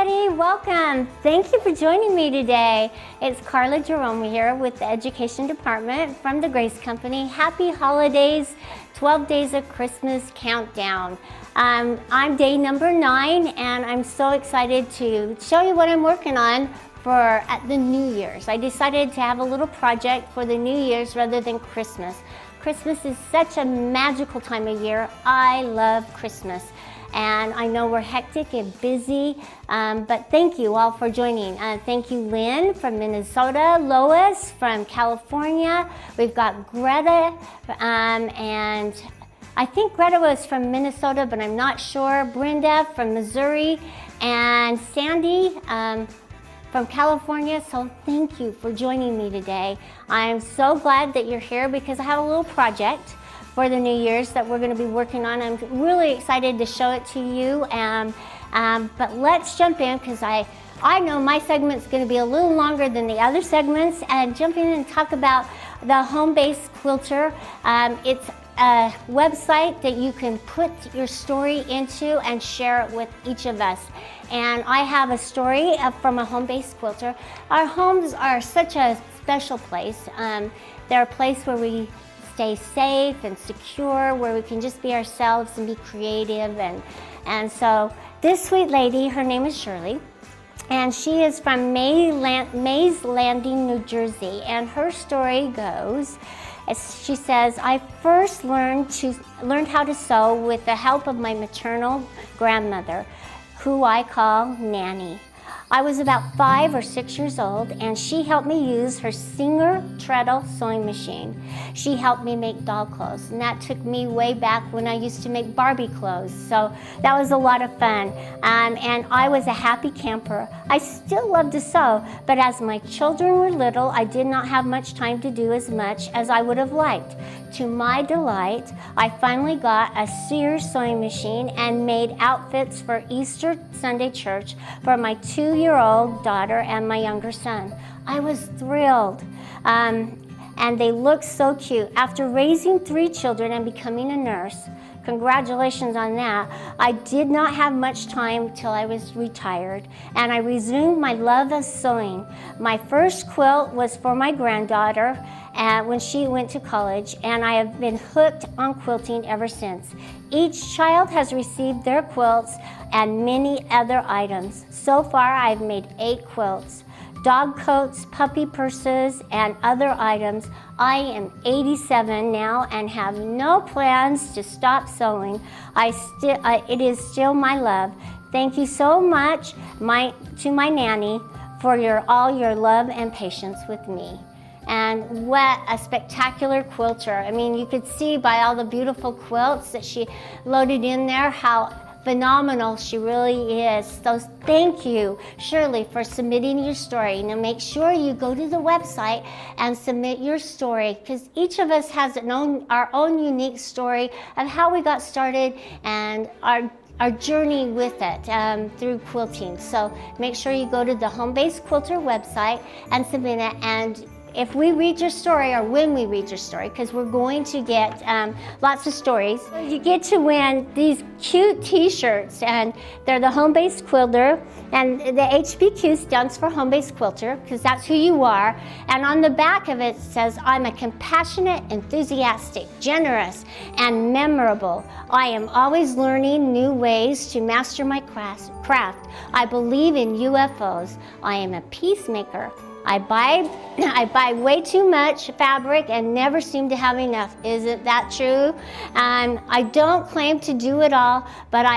everybody, welcome. Thank you for joining me today. It's Karla Gerome here with the Education Department from the Grace Company. Happy holidays, 12 days of Christmas countdown. I'm day number 9 and I'm so excited to show you what I'm working on at the New Year's. I decided to have a little project for the New Year's rather than Christmas. Christmas is such a magical time of year. I love Christmas. And I know we're hectic and busy, but thank you all for joining. Thank you, Lynn from Minnesota, Lois from California. We've got Greta, and I think Greta was from Minnesota, but I'm not sure. Brenda from Missouri, and Sandy from California. So thank you for joining me today. I'm so glad that you're here because I have a little project for the New Year's that we're going to be working on. I'm really excited to show it to you. But let's jump in because I know my segment's going to be a little longer than the other segments, and jump in and talk about the home-based quilter. It's a website that you can put your story into and share it with each of us. And I have a story from a home-based quilter. Our homes are such a special place. They're a place where we stay safe and secure, where we can just be ourselves and be creative. And so this sweet lady, her name is Shirley, and she is from Mays Landing, New Jersey. And her story goes, as she says, I first learned how to sew with the help of my maternal grandmother, who I call Nanny. I was about 5 or 6 years old, and she helped me use her Singer treadle sewing machine. She helped me make doll clothes, and that took me way back when I used to make Barbie clothes. So that was a lot of fun, and I was a happy camper. I still love to sew, but as my children were little, I did not have much time to do as much as I would have liked. To my delight, I finally got a Sears sewing machine and made outfits for Easter Sunday church for my 2-year-old daughter and my younger son. I was thrilled, and they looked so cute. After raising 3 children and becoming a nurse, congratulations on that, I did not have much time till I was retired, and I resumed my love of sewing. My first quilt was for my granddaughter when she went to college, and I have been hooked on quilting ever since. Each child has received their quilts and many other items. So far, I've made 8 quilts, dog coats, puppy purses, and other items. I am 87 now and have no plans to stop sewing. It is still my love. Thank you so much to my nanny for all your love and patience with me. And what a spectacular quilter. I mean, you could see by all the beautiful quilts that she loaded in there how phenomenal she really is. So thank you, Shirley, for submitting your story. Now make sure you go to the website and submit your story, because each of us has our own unique story of how we got started and our journey with it through quilting. So make sure you go to the Home-Based Quilter website and submit it. And if we read your story, or when we read your story, because we're going to get lots of stories, you get to win these cute t-shirts, and they're the Home-Based Quilter, and the HBQ stands for Home-Based Quilter, because that's who you are. And on the back of it says, I'm a compassionate, enthusiastic, generous, and memorable. I am always learning new ways to master my craft. I believe in UFOs. I am a peacemaker. I buy way too much fabric and never seem to have enough. Isn't that true? I don't claim to do it all, but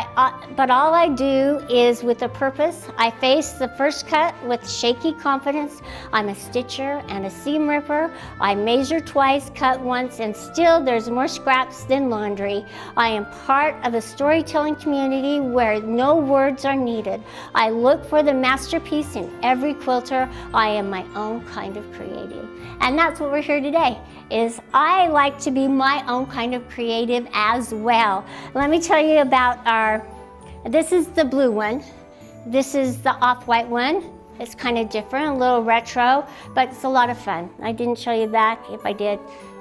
all I do is with a purpose. I face the first cut with shaky confidence. I'm a stitcher and a seam ripper. I measure twice, cut once, and still there's more scraps than laundry. I am part of a storytelling community where no words are needed. I look for the masterpiece in every quilter. I am my own kind of creative. And that's what we're here today, is I like to be my own kind of creative as well. Let me tell you about this is the blue one. This is the off-white one. It's kind of different, a little retro, but it's a lot of fun. I didn't show you back. If I did,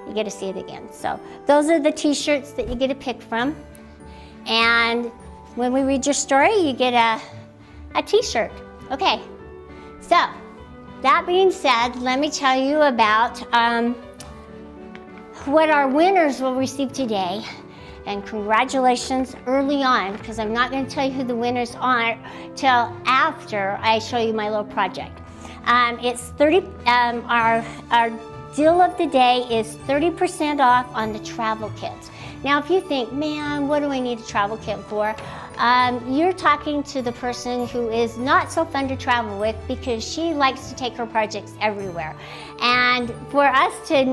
you get to see it again. So those are the t-shirts that you get to pick from. And when we read your story, you get a t-shirt. Okay, so that being said, let me tell you about what our winners will receive today. And congratulations early on, because I'm not going to tell you who the winners are till after I show you my little project. It's 30. Our deal of the day is 30% off on the travel kits. Now, if you think, man, what do I need a travel kit for? You're talking to the person who is not so fun to travel with because she likes to take her projects everywhere. And for us to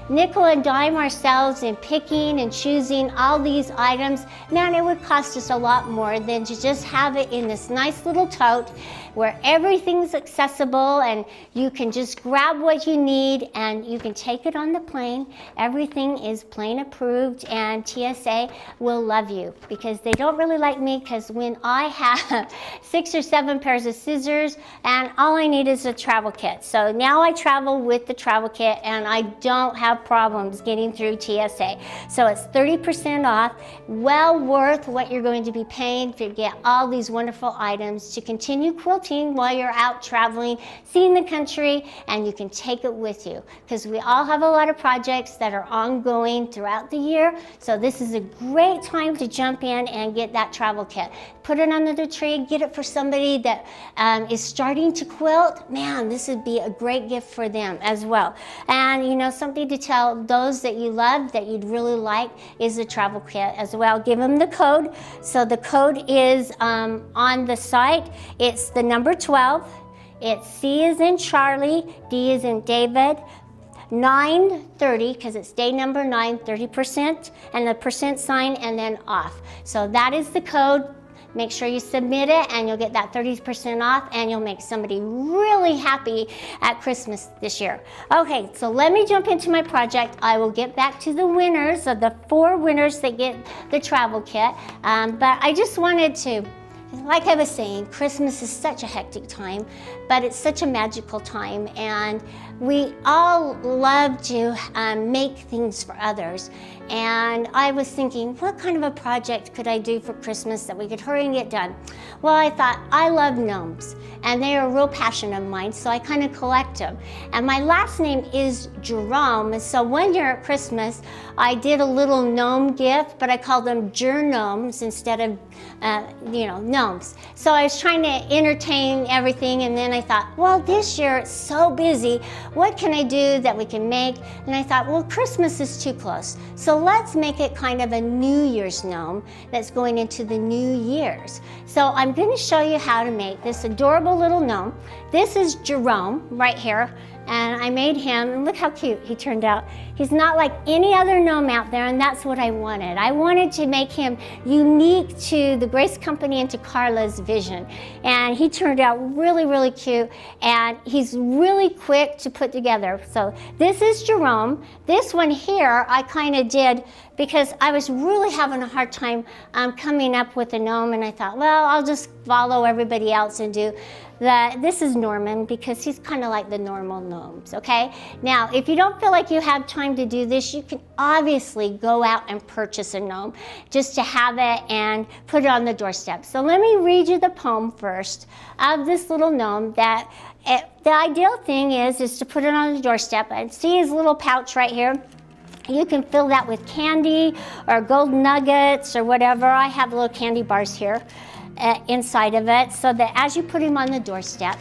nickel and dime ourselves in picking and choosing all these items, man, it would cost us a lot more than to just have it in this nice little tote where everything's accessible and you can just grab what you need and you can take it on the plane. Everything is plane approved, and TSA will love you because they don't really like me, because when I have 6 or 7 pairs of scissors and all I need is a travel kit. So now I travel with the travel kit and I don't have problems getting through TSA. So it's 30% off, well worth what you're going to be paying to get all these wonderful items to continue quilting while you're out traveling, seeing the country, and you can take it with you because we all have a lot of projects that are ongoing throughout the year. So this is a great time to jump in and get that travel kit. Put it under the tree, get it for somebody that is starting to quilt. Man, this would be a great gift for them as well. And you know, something to tell those that you love that you'd really like is the travel kit as well. Give them the code. So the code is on the site. It's the number 12. It's C as in Charlie, D as in David, 930, because it's day number 9, 30%, and the percent sign, and then off. So that is the code. Make sure you submit it and you'll get that 30% off, and you'll make somebody really happy at Christmas this year. Okay, so let me jump into my project. I will get back to the winners, of the 4 winners that get the travel kit. But I just wanted to, like I was saying, Christmas is such a hectic time, but it's such a magical time, and we all love to make things for others. And I was thinking, what kind of a project could I do for Christmas that we could hurry and get done? Well, I thought, I love gnomes, and they are a real passion of mine, so I kind of collect them. And my last name is Gerome, so one year at Christmas, I did a little gnome gift, but I called them Geromes instead of, gnomes. So I was trying to entertain everything, and then I thought, well, this year it's so busy, what can I do that we can make? And I thought, well, Christmas is too close, so let's make it kind of a New Year's gnome that's going into the New Year's. So I'm going to show you how to make this adorable little gnome. This is Gerome right here, and I made him, and look how cute he turned out. He's not like any other gnome out there, and that's what I wanted. I wanted to make him unique to the Grace Company and to Karla's vision. And he turned out really, really cute, and he's really quick to put together. So this is Gerome. This one here I kind of did because I was really having a hard time coming up with a gnome, and I thought, well, I'll just follow everybody else and do that. This is Norman because he's kind of like the normal gnomes, okay? Now, if you don't feel like you have time to do this, you can obviously go out and purchase a gnome just to have it and put it on the doorstep. So let me read you the poem first of this little gnome. The ideal thing is to put it on the doorstep, and see his little pouch right here. You can fill that with candy or gold nuggets or whatever. I have little candy bars here inside of it, so that as you put him on the doorstep,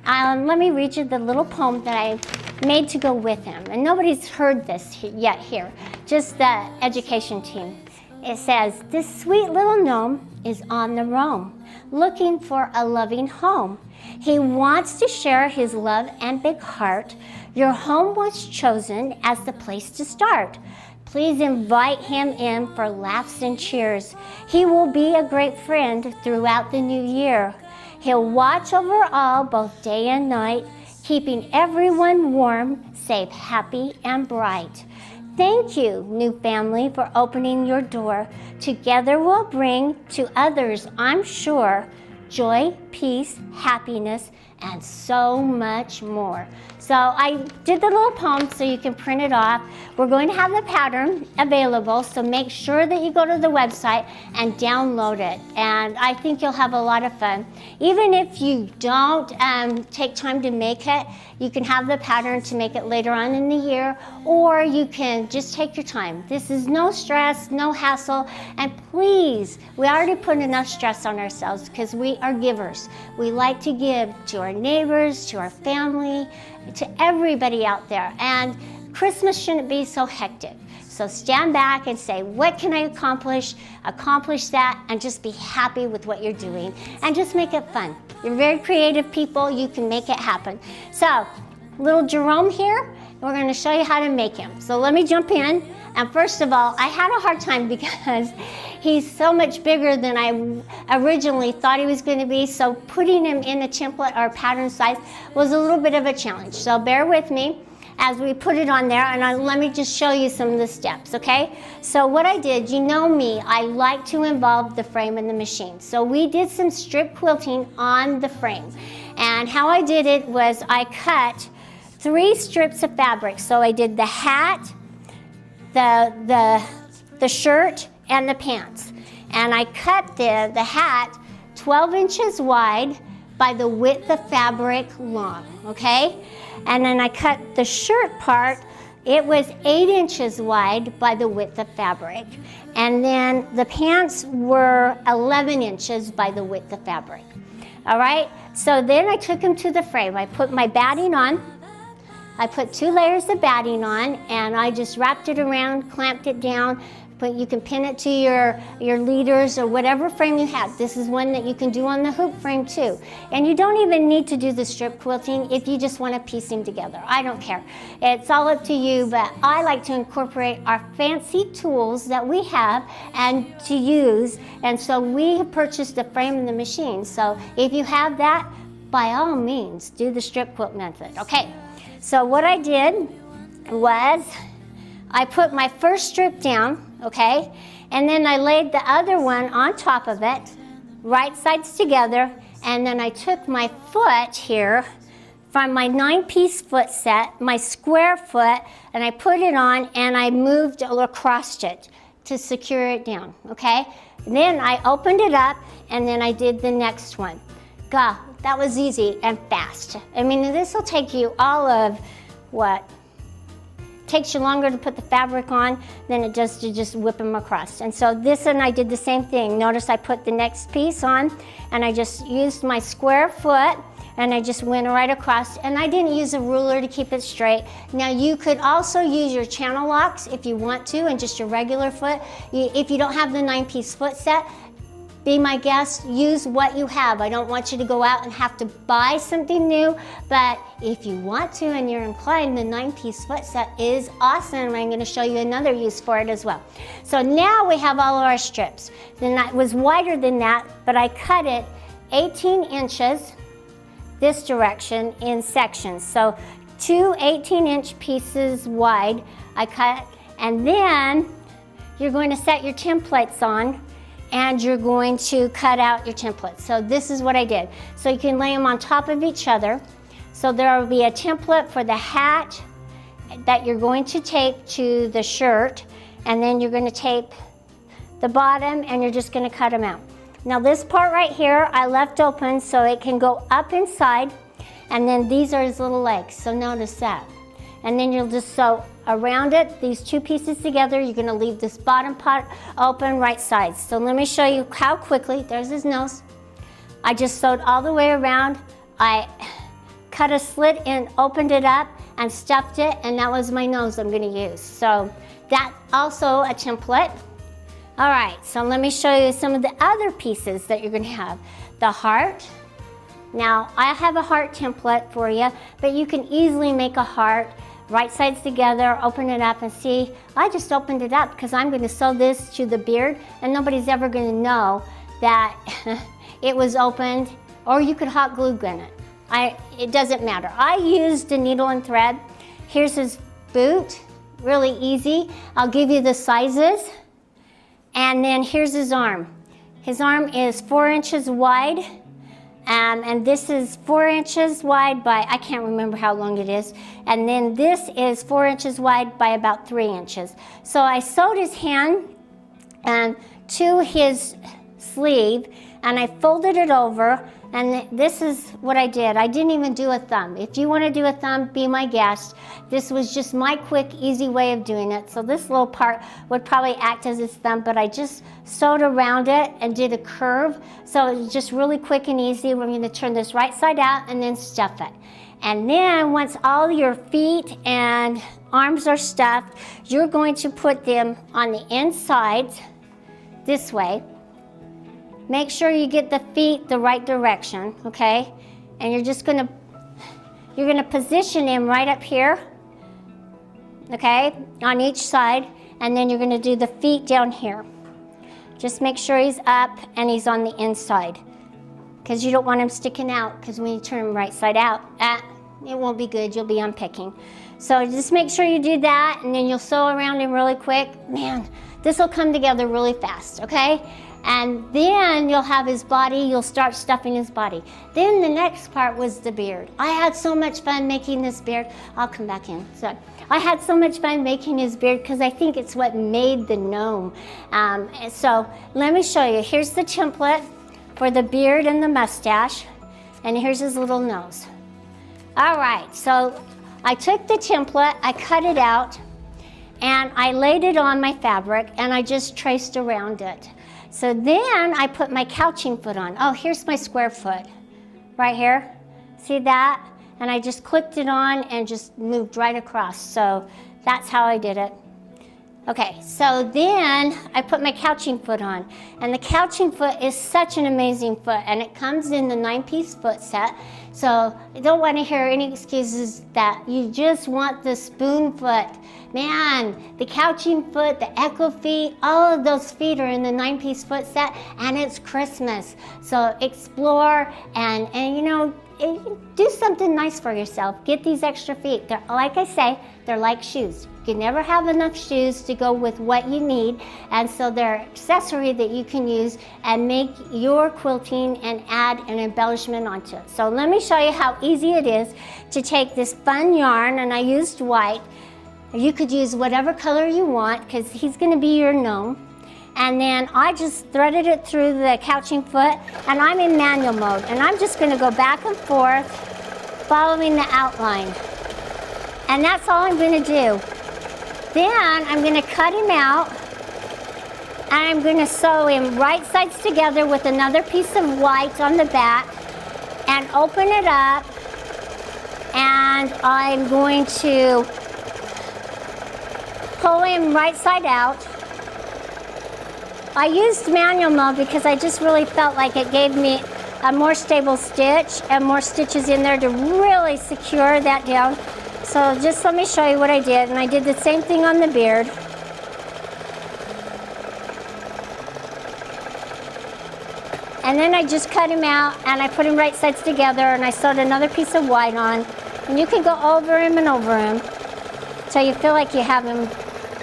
let me read you the little poem that I made to go with him. And nobody's heard this yet here, just the education team. It says, this sweet little gnome is on the roam, looking for a loving home. He wants to share his love and big heart. Your home was chosen as the place to start. Please invite him in for laughs and cheers. He will be a great friend throughout the new year. He'll watch over all, both day and night, keeping everyone warm, safe, happy, and bright. Thank you, new family, for opening your door. Together we'll bring to others, I'm sure, joy, peace, happiness, and so much more. So I did the little poem so you can print it off. We're going to have the pattern available, so make sure that you go to the website and download it. And I think you'll have a lot of fun. Even if you don't take time to make it, you can have the pattern to make it later on in the year, or you can just take your time. This is no stress, no hassle, and please, we already put enough stress on ourselves because we are givers. We like to give to our neighbors, to our family, to everybody out there. And Christmas shouldn't be so hectic. So stand back and say, what can I accomplish? Accomplish that and just be happy with what you're doing and just make it fun. You're very creative people, you can make it happen. So, little Gerome here, and we're gonna show you how to make him. So let me jump in. And first of all, I had a hard time because he's so much bigger than I originally thought he was gonna be. So putting him in a template or pattern size was a little bit of a challenge. So bear with me as we put it on there, and let me just show you some of the steps, okay? So what I did, you know me, I like to involve the frame in the machine. So we did some strip quilting on the frame. And how I did it was I cut 3 strips of fabric. So I did the hat, the shirt, and the pants. And I cut the hat 12 inches wide by the width of fabric long, okay? And then I cut the shirt part, it was 8 inches wide by the width of fabric. And then the pants were 11 inches by the width of fabric. All right, so then I took them to the frame. I put my batting on. I put 2 layers of batting on, and I just wrapped it around, clamped it down. But you can pin it to your leaders or whatever frame you have. This is one that you can do on the hoop frame too. And you don't even need to do the strip quilting if you just want to piece them together. I don't care. It's all up to you, but I like to incorporate our fancy tools that we have and to use. And so we purchased the frame and the machine. So if you have that, by all means, do the strip quilt method. Okay, so what I did was I put my first strip down, okay? And then I laid the other one on top of it, right sides together, and then I took my foot here from my 9-piece foot set, my square foot, and I put it on and I moved across it to secure it down, okay? And then I opened it up and then I did the next one. God, that was easy and fast. I mean, this will take you all of, what? Takes you longer to put the fabric on than it does to just whip them across. And so this one I did the same thing. Notice I put the next piece on and I just used my square foot and I just went right across, and I didn't use a ruler to keep it straight. Now you could also use your channel locks if you want to, and just your regular foot. If you don't have the 9-piece foot set, be my guest, use what you have. I don't want you to go out and have to buy something new, but if you want to and you're inclined, the 9-piece foot set is awesome. I'm gonna show you another use for it as well. So now we have all of our strips. Then that was wider than that, but I cut it 18 inches this direction in sections. So 2 18-inch pieces wide I cut, and then you're going to set your templates on and you're going to cut out your templates. So this is what I did. So you can lay them on top of each other. So there will be a template for the hat that you're going to tape to the shirt, and then you're going to tape the bottom and you're just going to cut them out. Now this part right here I left open so it can go up inside, and then these are his little legs, so notice that. And then you'll just sew around it, these 2 pieces together. You're gonna leave this bottom part open right sides. So let me show you how quickly, there's his nose. I just sewed all the way around. I cut a slit and opened it up and stuffed it, and that was my nose I'm gonna use. So that's also a template. All right, so let me show you some of the other pieces that you're gonna have. The heart. Now, I have a heart template for you, but you can easily make a heart right sides together, open it up, and see, I just opened it up because I'm going to sew this to the beard, and nobody's ever going to know that it was opened, or you could hot glue gun it. It doesn't matter. I used a needle and thread. Here's his boot, really easy. I'll give you the sizes, and then here's his arm. His arm is 4 inches wide And this is 4 inches wide by, I can't remember how long it is. And then this is 4 inches wide by about 3 inches. So I sewed his hand to his sleeve, and I folded it over, and this is what I did. I didn't even do a thumb. If you want to do a thumb, be my guest. This was just my quick, easy way of doing it. So this little part would probably act as his thumb, but I just sewed around it and did a curve. So it's just really quick and easy. We're going to turn this right side out and then stuff it. And then once all your feet and arms are stuffed, you're going to put them on the inside this way. Make sure you get the feet the right direction, okay? And you're gonna position him right up here, okay, on each side, and then you're gonna do the feet down here. Just make sure he's up and he's on the inside, because you don't want him sticking out, because when you turn him right side out, it won't be good, you'll be unpicking. So just make sure you do that, and then you'll sew around him really quick. Man, this will come together really fast, okay? And then you'll have his body, you'll start stuffing his body. Then the next part was the beard. I had so much fun making this beard. I'll come back in. So I had so much fun making his beard because I think it's what made the gnome. So let me show you. Here's the template for the beard and the mustache, and here's his little nose. All right, so I took the template, I cut it out, and I laid it on my fabric, and I just traced around it. So then I put my couching foot on. Oh, here's my square foot, right here. See that? And I just clicked it on and just moved right across. So that's how I did it. Okay, so then I put my couching foot on. And the couching foot is such an amazing foot, and it comes in the 9-piece foot set. So I don't want to hear any excuses that you just want the spoon foot. Man, the couching foot, the echo feet, all of those feet are in the 9-piece foot set, and it's Christmas. So explore and you know, do something nice for yourself. Get these extra feet. They're, like I say, they're like shoes. You can never have enough shoes to go with what you need, and so they're an accessory that you can use and make your quilting and add an embellishment onto it. So let me show you how easy it is to take this fun yarn, and I used white. You could use whatever color you want because he's going to be your gnome. And then I just threaded it through the couching foot, and I'm in manual mode, and I'm just going to go back and forth following the outline. And that's all I'm going to do. Then I'm going to cut him out, and I'm going to sew him right sides together with another piece of white on the back and open it up, and I'm going to pull him right side out. I used manual mode because I just really felt like it gave me a more stable stitch and more stitches in there to really secure that down. So just let me show you what I did, and I did the same thing on the beard. And then I just cut him out, and I put him right sides together, and I sewed another piece of white on. And you can go over him and over him till you feel like you have him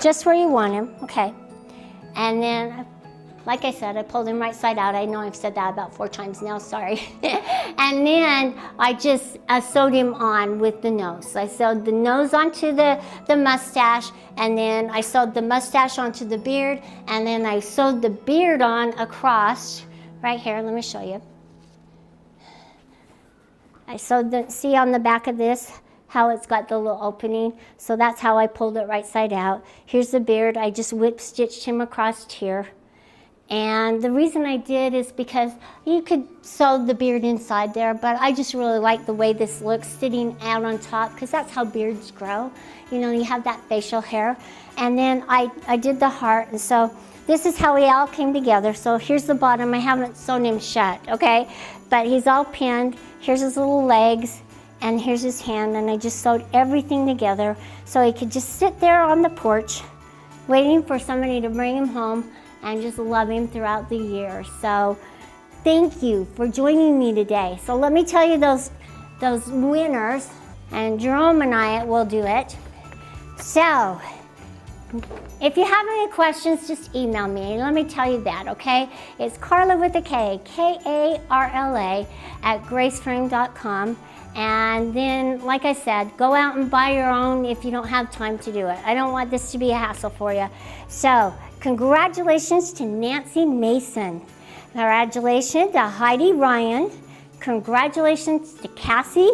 just where you want him, okay. And then, like I said, I pulled him right side out. I know I've said that about 4 times now, sorry. And then I just sewed him on with the nose. So I sewed the nose onto the mustache, and then I sewed the mustache onto the beard, and then I sewed the beard on across, right here, let me show you. I sewed see on the back of this, how it's got the little opening. So that's how I pulled it right side out. Here's the beard. I just whip stitched him across here. And the reason I did is because you could sew the beard inside there, but I just really like the way this looks sitting out on top, because that's how beards grow. You know, you have that facial hair. And then I did the heart, and so this is how we all came together. So here's the bottom. I haven't sewn him shut, okay? But he's all pinned. Here's his little legs. And here's his hand, and I just sewed everything together so he could just sit there on the porch waiting for somebody to bring him home and just love him throughout the year. So thank you for joining me today. So let me tell you those winners, and Gerome and I will do it. So If you have any questions, just email me. Let me tell you that, okay? It's Karla with a K, Karla at graceframe.com. And then, like I said, go out and buy your own if you don't have time to do it. I don't want this to be a hassle for you. So, congratulations to Nancy Mason. Congratulations to Heidi Ryan. Congratulations to Cassie.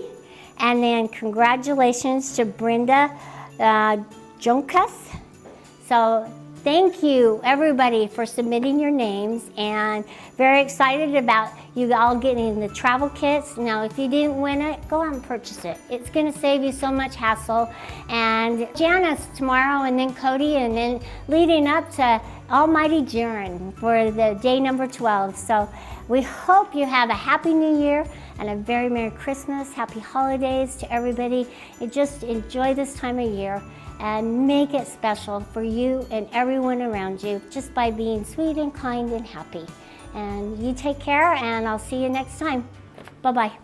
And then congratulations to Brenda Jonkas. So thank you everybody for submitting your names, and very excited about you all getting the travel kits. Now if you didn't win it, go out and purchase it. It's going to save you so much hassle. And Janice tomorrow, and then Cody, and then leading up to Almighty Gerome for the day number 12. So we hope you have a happy new year and a very Merry Christmas, happy holidays to everybody, and just enjoy this time of year and make it special for you and everyone around you just by being sweet and kind and happy. And you take care, and I'll see you next time. Bye-bye.